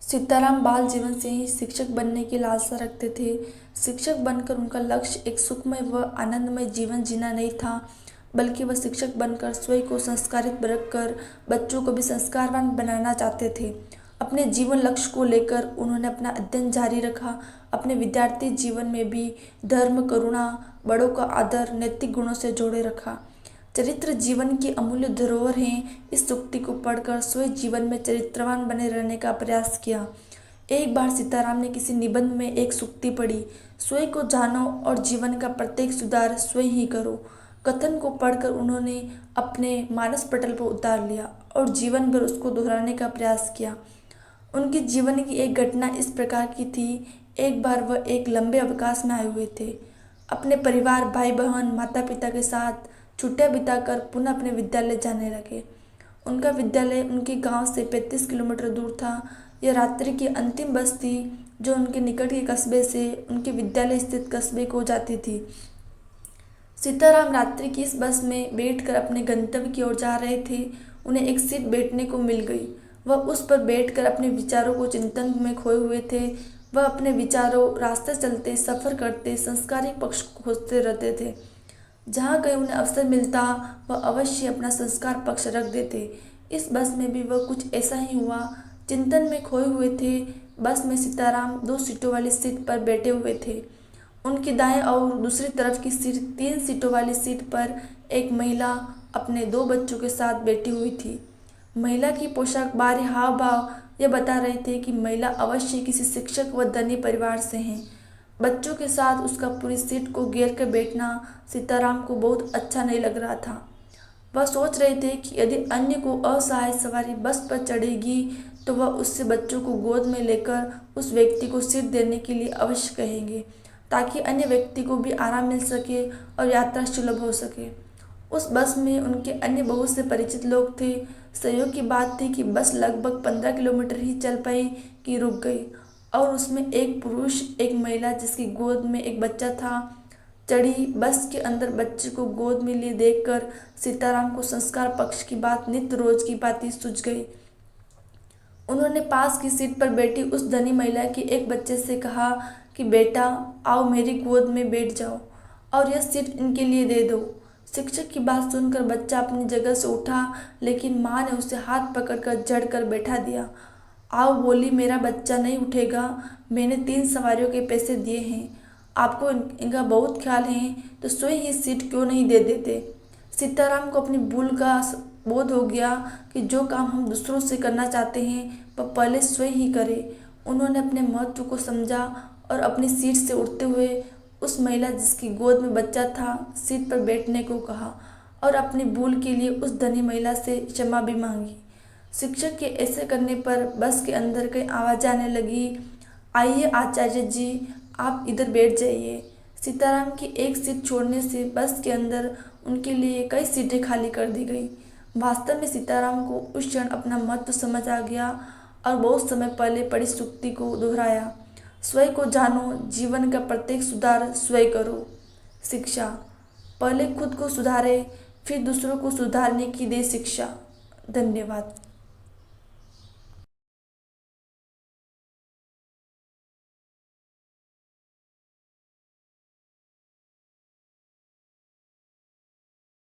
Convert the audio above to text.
सीताराम बाल जीवन से ही शिक्षक बनने की लालसा रखते थे। शिक्षक बनकर उनका लक्ष्य एक सुखमय व आनंदमय जीवन जीना नहीं था, बल्कि वह शिक्षक बनकर स्वयं को संस्कारित रखकर बच्चों को भी संस्कारवान बनाना चाहते थे। अपने जीवन लक्ष्य को लेकर उन्होंने अपना अध्ययन जारी रखा। अपने विद्यार्थी जीवन में भी धर्म, करुणा, बड़ों का आदर, नैतिक गुणों से जोड़े रखा। चरित्र जीवन की अमूल्य धरोहर है। इस सूक्ति को पढ़कर स्वयं जीवन में चरित्रवान बने रहने का प्रयास किया। एक बार सीताराम ने किसी निबंध में एक सूक्ति पढ़ी, स्वयं को जानो और जीवन का प्रत्येक सुधार स्वयं ही करो। कथन को पढ़कर उन्होंने अपने मानस पटल पर उतार लिया और जीवन भर उसको दोहराने का प्रयास किया। उनके जीवन की एक घटना इस प्रकार की थी। एक बार वह एक लंबे अवकाश में आए हुए थे। अपने परिवार, भाई बहन, माता पिता के साथ छुट्टियां बिताकर पुनः अपने विद्यालय जाने लगे। उनका विद्यालय उनके गांव से 35 किलोमीटर दूर था। यह रात्रि की अंतिम बस थी जो उनके निकट के कस्बे से उनके विद्यालय स्थित कस्बे को जाती थी। सीताराम रात्रि की इस बस में बैठकर अपने गंतव्य की ओर जा रहे थे। उन्हें एक सीट बैठने को मिल गई। वह उस पर बैठकर अपने विचारों को चिंतन में खोए हुए थे। वह अपने विचारों, रास्ते चलते, सफ़र करते, संस्कारिक पक्ष को खोजते रहते थे। जहाँ कहीं उन्हें अवसर मिलता वह अवश्य अपना संस्कार पक्ष रख देते। इस बस में भी वह कुछ ऐसा ही हुआ। चिंतन में खोए हुए थे। बस में सीताराम 2 सीटों वाली सीट पर बैठे हुए थे। उनकी दाएं और दूसरी तरफ की सीट 3 सीटों वाली सीट पर एक महिला अपने 2 बच्चों के साथ बैठी हुई थी। महिला की पोशाक, बाहरी हाव भाव ये बता रहे थे कि महिला अवश्य किसी शिक्षक व धनी परिवार से हैं। बच्चों के साथ उसका पूरी सीट को घेर कर बैठना सीताराम को बहुत अच्छा नहीं लग रहा था। वह सोच रहे थे कि यदि अन्य को असहाय सवारी बस पर चढ़ेगी तो वह उससे बच्चों को गोद में लेकर उस व्यक्ति को सीट देने के लिए अवश्य कहेंगे, ताकि अन्य व्यक्ति को भी आराम मिल सके और यात्रा सुलभ हो सके। उस बस में उनके अन्य बहुत से परिचित लोग थे। संयोग की बात थी कि बस लगभग 15 किलोमीटर ही चल पाई कि रुक गई और उसमें एक पुरुष, एक महिला जिसकी गोद में एक बच्चा था, चढ़ी। बस के अंदर बच्चे को गोद में लिए देखकर सीताराम को संस्कार पक्ष की बात नित्य रोज की बातें सूझ गई। उन्होंने पास की सीट पर बैठी उस धनी महिला के एक बच्चे से कहा कि बेटा आओ, मेरी गोद में बैठ जाओ और यह सीट इनके लिए दे दो। शिक्षक की बात सुनकर बच्चा अपनी जगह से उठा, लेकिन माँ ने उसे हाथ पकड़कर जड़ कर बैठा दिया। आओ बोली, मेरा बच्चा नहीं उठेगा। मैंने 3 सवारियों के पैसे दिए हैं। आपको इनका बहुत ख्याल है तो स्वयं ही सीट क्यों नहीं दे देते। सीताराम को अपनी भूल का बोध हो गया कि जो काम हम दूसरों से करना चाहते हैं वह पहले स्वयं ही करें। उन्होंने अपने महत्व को समझा और अपनी सीट से उठते हुए उस महिला जिसकी गोद में बच्चा था सीट पर बैठने को कहा और अपनी भूल के लिए उस धनी महिला से क्षमा भी मांगी। शिक्षक के ऐसे करने पर बस के अंदर कई आवाज़ आने लगी, आइए आचार्य जी, आप इधर बैठ जाइए। सीताराम की एक सीट छोड़ने से बस के अंदर उनके लिए कई सीटें खाली कर दी गई। वास्तव में सीताराम को उस क्षण अपना महत्व समझ आ गया और बहुत समय पहले पढ़ी सूक्ति को दोहराया, स्वयं को जानो, जीवन का प्रत्येक सुधार स्वयं करो। शिक्षा, पहले खुद को सुधारे, फिर दूसरों को सुधारने की दे शिक्षा। धन्यवाद।